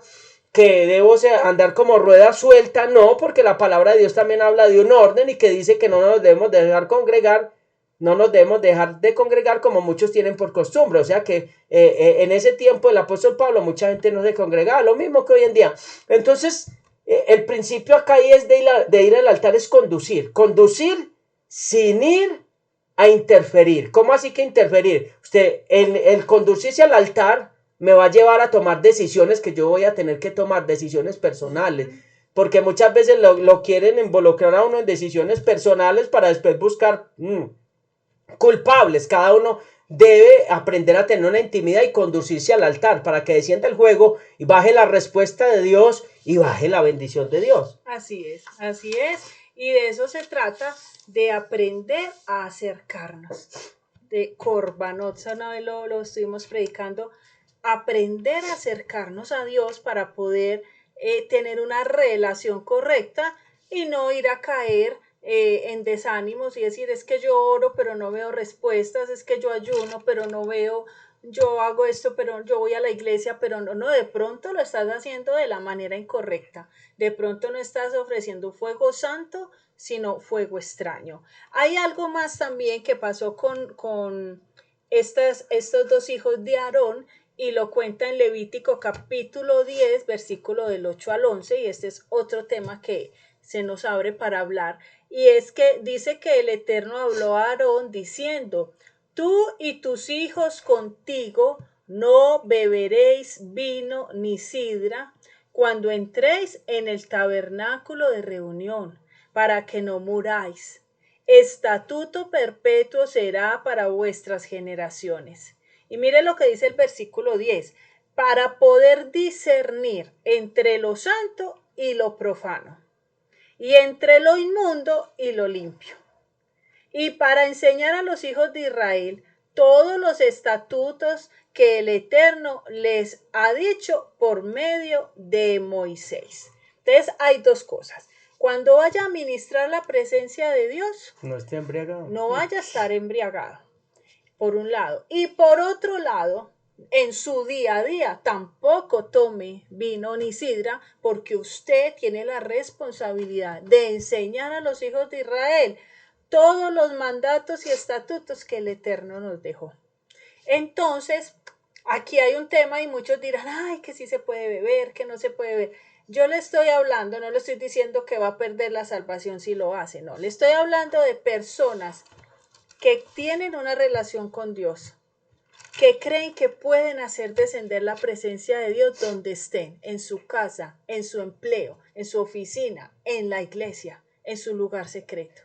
que debo andar como rueda suelta, no, porque la palabra de Dios también habla de un orden y que dice que no nos debemos dejar congregar, no nos debemos dejar de congregar como muchos tienen por costumbre. O sea que en ese tiempo el apóstol Pablo, mucha gente no se congregaba, lo mismo que hoy en día. Entonces, el principio acá es de ir al altar, es conducir sin ir a interferir. ¿Cómo así que interferir? Usted, el conducirse al altar me va a llevar a tomar decisiones que yo voy a tener que tomar, decisiones personales, porque muchas veces lo quieren involucrar a uno en decisiones personales para después buscar culpables. Cada uno debe aprender a tener una intimidad y conducirse al altar para que descienda el juego y baje la respuesta de Dios y baje la bendición de Dios. Así es. Y de eso se trata, de aprender a acercarnos. De Corbanot, una vez lo estuvimos predicando, aprender a acercarnos a Dios para poder tener una relación correcta y no ir a caer en desánimos y decir, es que yo oro pero no veo respuestas, es que yo ayuno pero no veo, yo hago esto pero yo voy a la iglesia pero no, de pronto lo estás haciendo de la manera incorrecta, de pronto no estás ofreciendo fuego santo, sino fuego extraño. Hay algo más también que pasó con estos dos hijos de Aarón, y lo cuenta en Levítico capítulo 10, versículo del 8 al 11, y este es otro tema que se nos abre para hablar, y es que dice que el Eterno habló a Aarón diciendo, tú y tus hijos contigo no beberéis vino ni sidra cuando entréis en el tabernáculo de reunión, para que no muráis. Estatuto perpetuo será para vuestras generaciones. Y mire lo que dice el versículo 10, para poder discernir entre lo santo y lo profano, y entre lo inmundo y lo limpio, y para enseñar a los hijos de Israel todos los estatutos que el Eterno les ha dicho por medio de Moisés. Entonces hay dos cosas. Cuando vaya a ministrar la presencia de Dios, no esté embriagado. No vaya a estar embriagado, por un lado. Y por otro lado, en su día a día tampoco tome vino ni sidra, porque usted tiene la responsabilidad de enseñar a los hijos de Israel todos los mandatos y estatutos que el Eterno nos dejó. Entonces, aquí hay un tema y muchos dirán, ay, que sí se puede beber, que no se puede beber. Yo le estoy hablando, no le estoy diciendo que va a perder la salvación si lo hace, no. Le estoy hablando de personas que tienen una relación con Dios, que creen que pueden hacer descender la presencia de Dios donde estén, en su casa, en su empleo, en su oficina, en la iglesia, en su lugar secreto.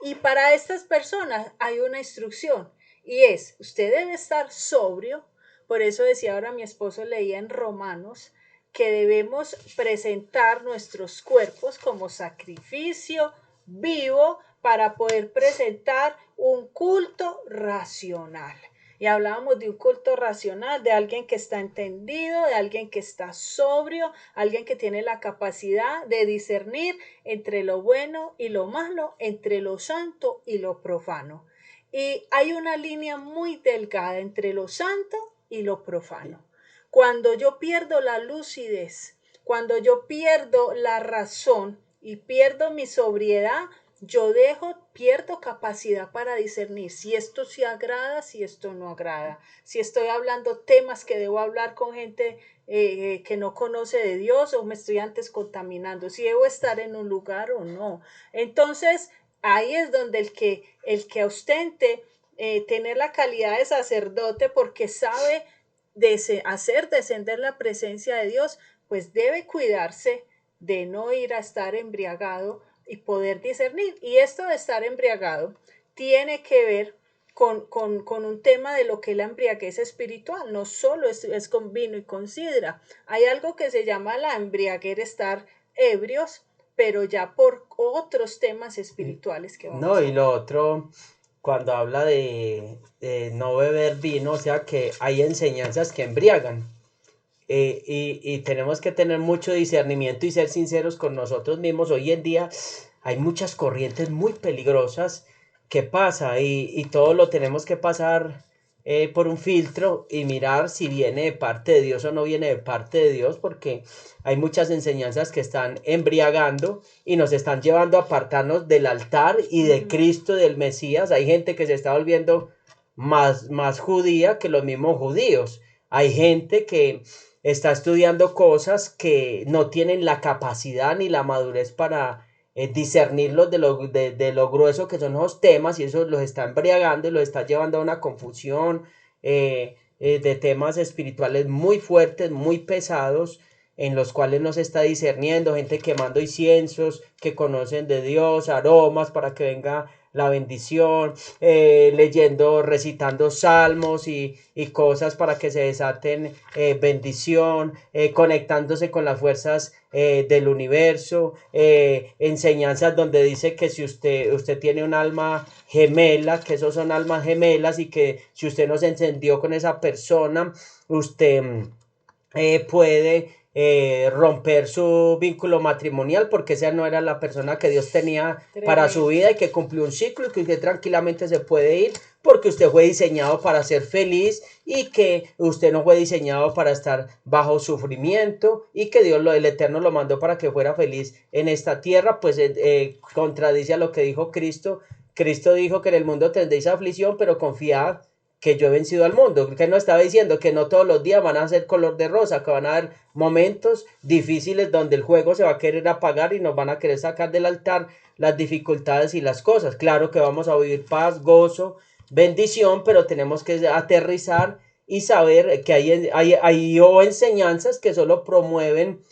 Y para estas personas hay una instrucción y es, usted debe estar sobrio. Por eso decía ahora mi esposo, leía en Romanos, que debemos presentar nuestros cuerpos como sacrificio vivo para poder presentar un culto racional. Y hablábamos de un culto racional, de alguien que está entendido, de alguien que está sobrio, alguien que tiene la capacidad de discernir entre lo bueno y lo malo, entre lo santo y lo profano. Y hay una línea muy delgada entre lo santo y lo profano. Cuando yo pierdo la lucidez, cuando yo pierdo la razón y pierdo mi sobriedad, yo pierdo capacidad para discernir si esto se agrada, si esto no agrada, si estoy hablando temas que debo hablar con gente que no conoce de Dios o me estoy antes contaminando, si debo estar en un lugar o no. Entonces, ahí es donde el que ostente tener la calidad de sacerdote porque sabe hacer descender la presencia de Dios, pues debe cuidarse de no ir a estar embriagado y poder discernir. Y esto de estar embriagado tiene que ver con un tema de lo que es la embriaguez espiritual. No solo es con vino y con sidra. Hay algo que se llama la embriaguez, estar ebrios, pero ya por otros temas espirituales que vamos No, a y lo otro, cuando habla de no beber vino, o sea que hay enseñanzas que embriagan. Y tenemos que tener mucho discernimiento y ser sinceros con nosotros mismos. Hoy en día hay muchas corrientes muy peligrosas que pasa y todo lo tenemos que pasar por un filtro y mirar si viene de parte de Dios o no viene de parte de Dios, porque hay muchas enseñanzas que están embriagando y nos están llevando a apartarnos del altar y de Cristo, del Mesías. Hay gente que se está volviendo más judía que los mismos judíos. Hay gente que está estudiando cosas que no tienen la capacidad ni la madurez para discernirlos de lo grueso que son los temas, y eso los está embriagando y los está llevando a una confusión de temas espirituales muy fuertes, muy pesados, en los cuales no se está discerniendo, gente quemando inciensos que conocen de Dios, aromas para que venga la bendición, leyendo, recitando salmos y cosas para que se desaten bendición, conectándose con las fuerzas del universo, enseñanzas donde dice que si usted tiene un alma gemela, que esos son almas gemelas y que si usted no se encendió con esa persona, usted puede romper su vínculo matrimonial porque esa no era la persona que Dios tenía para su Tremendo. vida y que cumplió un ciclo y que usted tranquilamente se puede ir porque usted fue diseñado para ser feliz y que usted no fue diseñado para estar bajo sufrimiento y que Dios, el Eterno, lo mandó para que fuera feliz en esta tierra, pues contradice a lo que dijo Cristo. Cristo dijo que en el mundo tendréis aflicción, pero confiad que yo he vencido al mundo, que no estaba diciendo que no todos los días van a ser color de rosa, que van a haber momentos difíciles donde el juego se va a querer apagar y nos van a querer sacar del altar las dificultades y las cosas. Claro que vamos a vivir paz, gozo, bendición, pero tenemos que aterrizar y saber que hay enseñanzas que solo promueven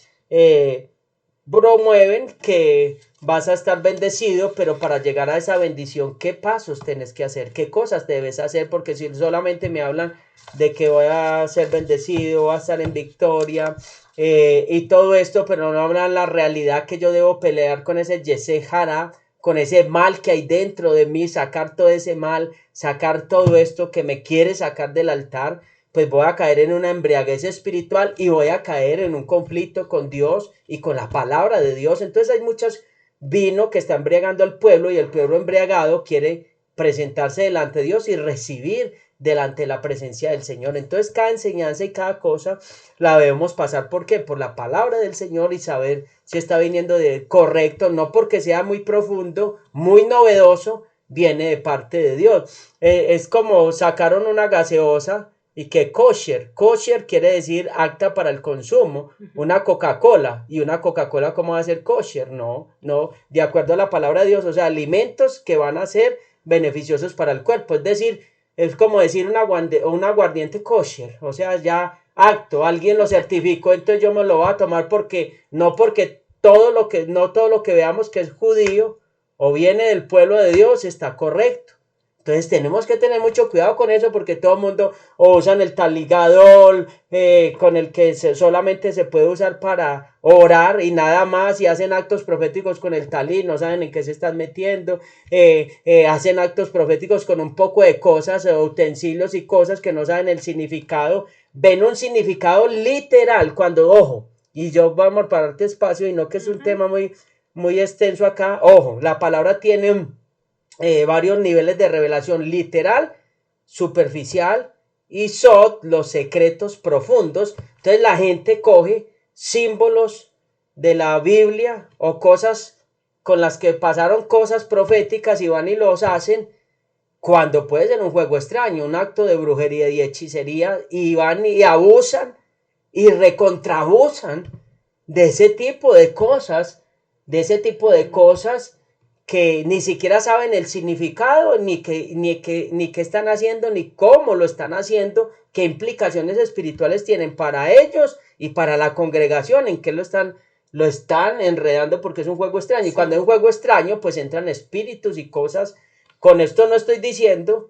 que vas a estar bendecido, pero para llegar a esa bendición, ¿qué pasos tienes que hacer? ¿Qué cosas debes hacer? Porque si solamente me hablan de que voy a ser bendecido, voy a estar en victoria y todo esto, pero no hablan la realidad que yo debo pelear con ese Yesé Jara, con ese mal que hay dentro de mí, sacar todo ese mal, sacar todo esto que me quiere sacar del altar, pues voy a caer en una embriaguez espiritual y voy a caer en un conflicto con Dios y con la palabra de Dios. Entonces hay muchos vino que está embriagando al pueblo y el pueblo embriagado quiere presentarse delante de Dios y recibir delante de la presencia del Señor. Entonces cada enseñanza y cada cosa la debemos pasar. ¿Por qué? Por la palabra del Señor y saber si está viniendo de correcto, no porque sea muy profundo, muy novedoso, viene de parte de Dios. Es como sacaron una gaseosa y que kosher quiere decir apta para el consumo, una Coca-Cola, y una Coca-Cola ¿cómo va a ser kosher? No, no, de acuerdo a la palabra de Dios, o sea, alimentos que van a ser beneficiosos para el cuerpo, es decir, es como decir un aguardiente kosher, o sea, ya acto, alguien lo certificó, entonces yo me lo voy a tomar porque, no porque no todo lo que veamos que es judío o viene del pueblo de Dios está correcto. Entonces tenemos que tener mucho cuidado con eso porque todo el mundo usan el taligadol con el que solamente se puede usar para orar y nada más y hacen actos proféticos con el talí, no saben en qué se están metiendo, hacen actos proféticos con un poco de cosas, utensilios y cosas que no saben el significado, ven un significado literal cuando, ojo, y yo vamos a pararte espacio y no que es un tema muy extenso acá, ojo, la palabra tiene varios niveles de revelación literal, superficial y sod, los secretos profundos. Entonces la gente coge símbolos de la Biblia o cosas con las que pasaron cosas proféticas y van y los hacen cuando puede ser un juego extraño, un acto de brujería y hechicería y van y abusan y recontrabusan de ese tipo de cosas, de ese tipo de cosas que ni siquiera saben el significado, ni qué están haciendo, ni cómo lo están haciendo, qué implicaciones espirituales tienen para ellos y para la congregación, en qué lo están enredando porque es un juego extraño. Sí. Y cuando es un juego extraño, pues entran espíritus y cosas. Con esto no estoy diciendo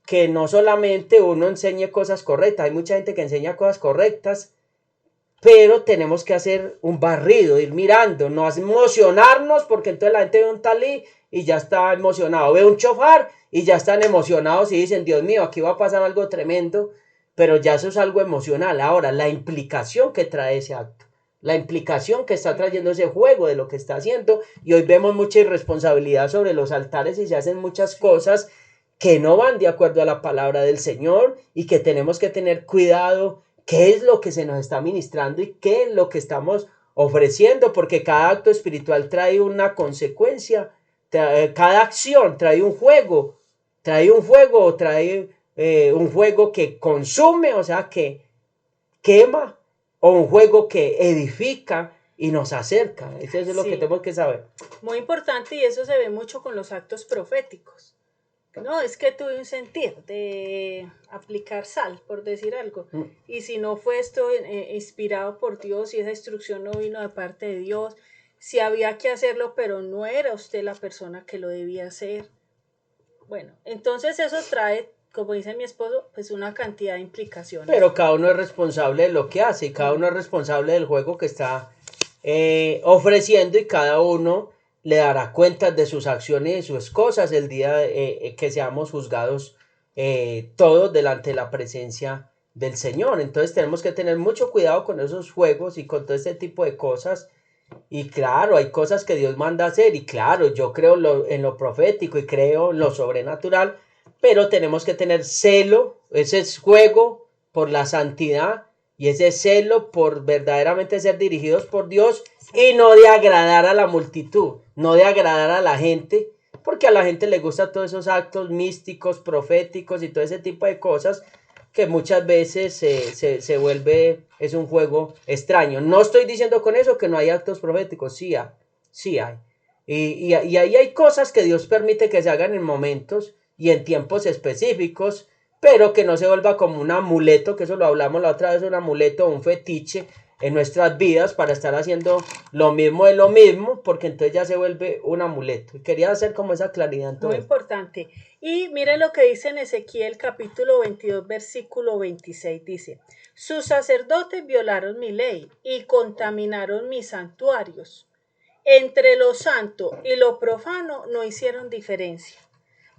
que no solamente uno enseñe cosas correctas, hay mucha gente que enseña cosas correctas, pero tenemos que hacer un barrido, ir mirando, no emocionarnos, porque entonces la gente ve un talí y ya está emocionado, ve un chofar y ya están emocionados y dicen, Dios mío, aquí va a pasar algo tremendo, pero ya eso es algo emocional. Ahora, la implicación que trae ese acto, la implicación que está trayendo ese juego de lo que está haciendo, y hoy vemos mucha irresponsabilidad sobre los altares y se hacen muchas cosas que no van de acuerdo a la palabra del Señor y que tenemos que tener cuidado qué es lo que se nos está ministrando y qué es lo que estamos ofreciendo, porque cada acto espiritual trae una consecuencia, cada acción trae un juego, trae un juego que consume, o sea, que quema, o un juego que edifica y nos acerca. Eso es lo que tenemos que saber. Muy importante, y eso se ve mucho con los actos proféticos. No, es que tuve un sentir de aplicar sal, por decir algo. Y si no fue esto inspirado por Dios, si esa instrucción no vino de parte de Dios, si había que hacerlo, pero no era usted la persona que lo debía hacer. Bueno, entonces eso trae, como dice mi esposo, pues una cantidad de implicaciones. Pero cada uno es responsable de lo que hace y cada uno es responsable del juego que está ofreciendo y cada uno le dará cuentas de sus acciones y de sus cosas el día que seamos juzgados todos delante de la presencia del Señor. Entonces tenemos que tener mucho cuidado con esos juegos y con todo este tipo de cosas. Y claro, hay cosas que Dios manda hacer y claro, yo creo en lo profético y creo en lo sobrenatural, pero tenemos que tener celo, ese es juego por la santidad y ese celo por verdaderamente ser dirigidos por Dios y no de agradar a la multitud, no de agradar a la gente, porque a la gente le gustan todos esos actos místicos, proféticos y todo ese tipo de cosas que muchas veces se vuelve, es un juego extraño. No estoy diciendo con eso que no hay actos proféticos, sí hay, sí hay. Y ahí hay cosas que Dios permite que se hagan en momentos y en tiempos específicos, pero que no se vuelva como un amuleto, que eso lo hablamos la otra vez, un amuleto o un fetiche en nuestras vidas para estar haciendo lo mismo de lo mismo, porque entonces ya se vuelve un amuleto. Y quería hacer como esa claridad en todo Muy eso. importante. Y miren lo que dice en Ezequiel capítulo 22, versículo 26. Dice, sus sacerdotes violaron mi ley y contaminaron mis santuarios. Entre lo santo y lo profano no hicieron diferencia,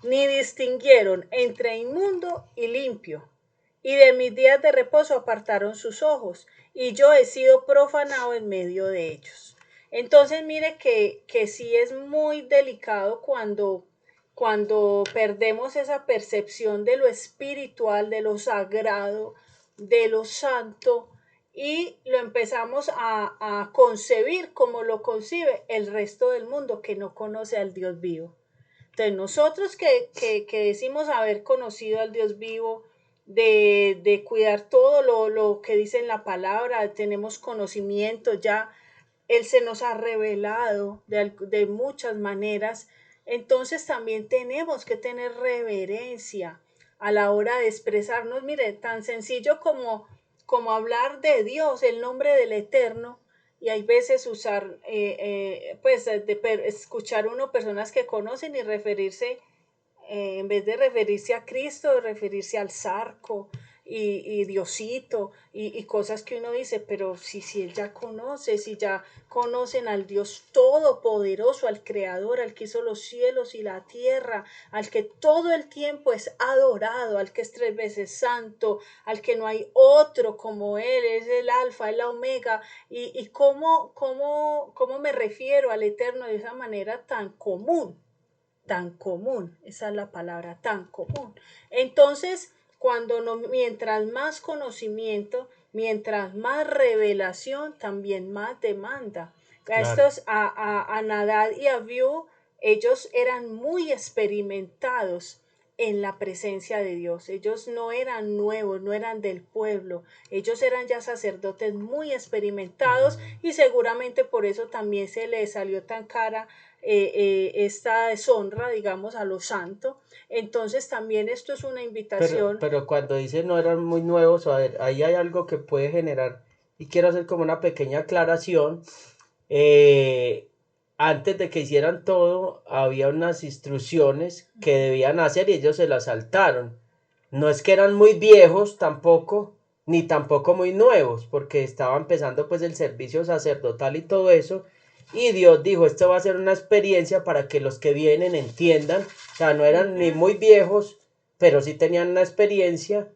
ni distinguieron entre inmundo y limpio. Y de mis días de reposo apartaron sus ojos, y yo he sido profanado en medio de ellos. Entonces mire que sí es muy delicado cuando perdemos esa percepción de lo espiritual, de lo sagrado, de lo santo, y lo empezamos a concebir como lo concibe el resto del mundo que no conoce al Dios vivo. Entonces nosotros que decimos haber conocido al Dios vivo, de cuidar todo lo que dice en la palabra, tenemos conocimiento ya, Él se nos ha revelado de muchas maneras, entonces también tenemos que tener reverencia a la hora de expresarnos, mire, tan sencillo como hablar de Dios, el nombre del Eterno, y hay veces usar, pues, escuchar uno personas que conocen y referirse, en vez de referirse a Cristo, referirse al Zarco y Diosito y cosas que uno dice, pero si él ya conoce, si ya conocen al Dios todopoderoso, al Creador, al que hizo los cielos y la tierra, al que todo el tiempo es adorado, al que es 3 veces santo, al que no hay otro como Él, es el alfa, es la omega, y cómo me refiero al Eterno de esa manera tan común, esa es la palabra, tan común. Entonces, cuando no, mientras más conocimiento, mientras más revelación, también más demanda. A Claro. estos, a Nadab y a Abiú, ellos eran muy experimentados en la presencia de Dios. Ellos no eran nuevos, no eran del pueblo. Ellos eran ya sacerdotes muy experimentados y seguramente por eso también se les salió tan cara esta deshonra, digamos, a lo santo. Entonces también esto es una invitación. Pero cuando dice no eran muy nuevos, a ver, ahí hay algo que puede generar, y quiero hacer como una pequeña aclaración. Eh, Antes de que hicieran todo, había unas instrucciones que debían hacer y ellos se las saltaron. No es que eran muy viejos tampoco, ni tampoco muy nuevos, porque estaba empezando pues el servicio sacerdotal y todo eso. Y Dios dijo, esto va a ser una experiencia para que los que vienen entiendan. O sea, no eran ni muy viejos, pero sí tenían una experiencia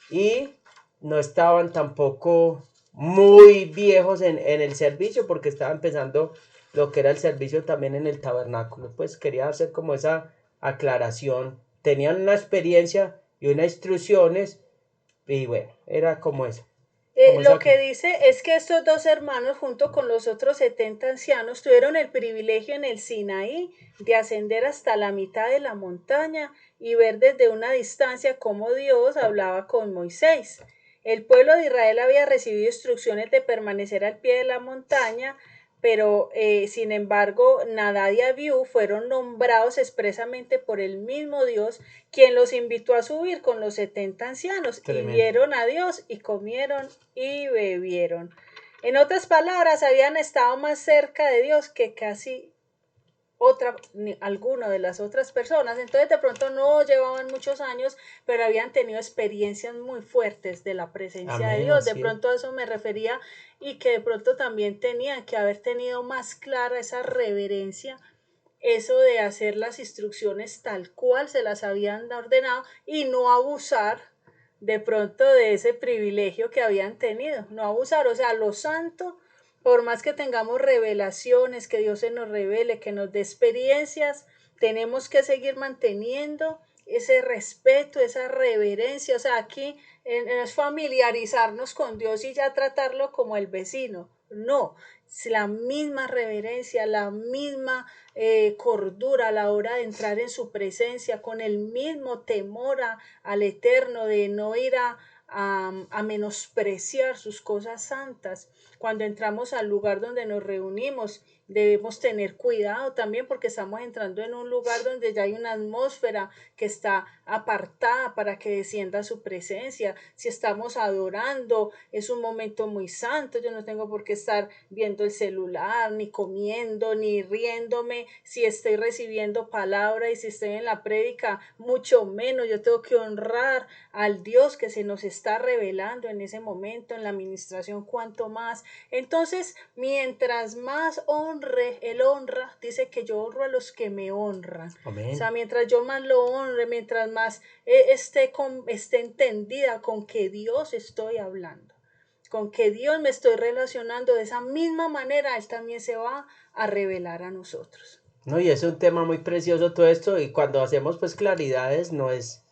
y no estaban tampoco muy viejos en el servicio porque estaba empezando lo que era el servicio también en el tabernáculo. Pues quería hacer como esa aclaración. Tenían una experiencia y unas instrucciones y bueno, era como eso. Como Lo esa... que dice es que estos dos hermanos, junto con los otros 70 ancianos, tuvieron el privilegio en el Sinaí de ascender hasta la mitad de la montaña y ver desde una distancia cómo Dios hablaba con Moisés. El pueblo de Israel había recibido instrucciones de permanecer al pie de la montaña, pero sin embargo, Nadab y Abiú fueron nombrados expresamente por el mismo Dios, quien los invitó a subir con los 70 ancianos, y Tremendo. vieron a Dios y comieron y bebieron. En otras palabras, habían estado más cerca de Dios que casi alguna de las otras personas. Entonces de pronto no llevaban muchos años, pero habían tenido experiencias muy fuertes de la presencia de Amén, Dios. De así es. pronto a eso me refería, y que de pronto también tenían que haber tenido más clara esa reverencia, eso de hacer las instrucciones tal cual se las habían ordenado y no abusar de pronto de ese privilegio que habían tenido, no abusar, o sea, lo santo, por más que tengamos revelaciones, que Dios se nos revele, que nos dé experiencias, tenemos que seguir manteniendo ese respeto, esa reverencia, o sea, aquí es familiarizarnos con Dios y ya tratarlo como el vecino, no, es la misma reverencia, la misma cordura a la hora de entrar en su presencia, con el mismo temor al Eterno, de no ir a menospreciar sus cosas santas. Cuando entramos al lugar donde nos reunimos, debemos tener cuidado también porque estamos entrando en un lugar donde ya hay una atmósfera que está apartada para que descienda su presencia. Si estamos adorando, es un momento muy santo. Yo no tengo por qué estar viendo el celular, ni comiendo, ni riéndome. Si estoy recibiendo palabra y si estoy en la prédica, mucho menos. Yo tengo que honrar al Dios que se nos está revelando en ese momento, en la administración, cuanto más. Entonces, mientras más honre, Él honra, dice que yo honro a los que me honran. Amén. O sea, mientras yo más lo honre, mientras más esté entendida con que Dios estoy hablando, con que Dios me estoy relacionando de esa misma manera, Él también se va a revelar a nosotros. No, y es un tema muy precioso todo esto, y cuando hacemos pues claridades no es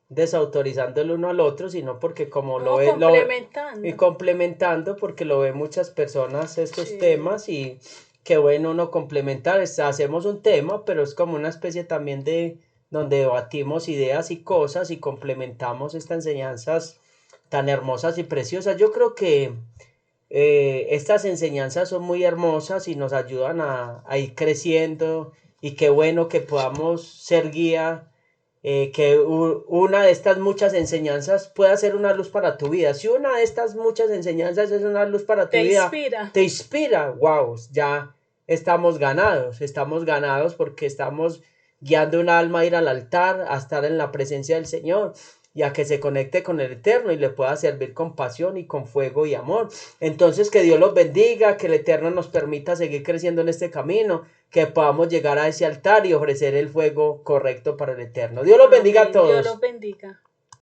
desautorizando el uno al otro, sino porque como No, y complementando. complementando, porque lo ven muchas personas estos Sí. temas, y qué bueno uno complementar. Hacemos un tema, pero es como una especie también de donde debatimos ideas y cosas y complementamos estas enseñanzas tan hermosas y preciosas. Yo creo que estas enseñanzas son muy hermosas y nos ayudan a ir creciendo, y qué bueno que podamos ser guía, que una de estas muchas enseñanzas pueda ser una luz para tu vida. Si una de estas muchas enseñanzas es una luz para tu vida, te inspira, wow, ya estamos ganados porque estamos guiando un alma a ir al altar, a estar en la presencia del Señor y a que se conecte con el Eterno y le pueda servir con pasión y con fuego y amor. Entonces, que Dios los bendiga, que el Eterno nos permita seguir creciendo en este camino, que podamos llegar a ese altar y ofrecer el fuego correcto para el Eterno. Dios los bendiga a todos. Dios los bendiga.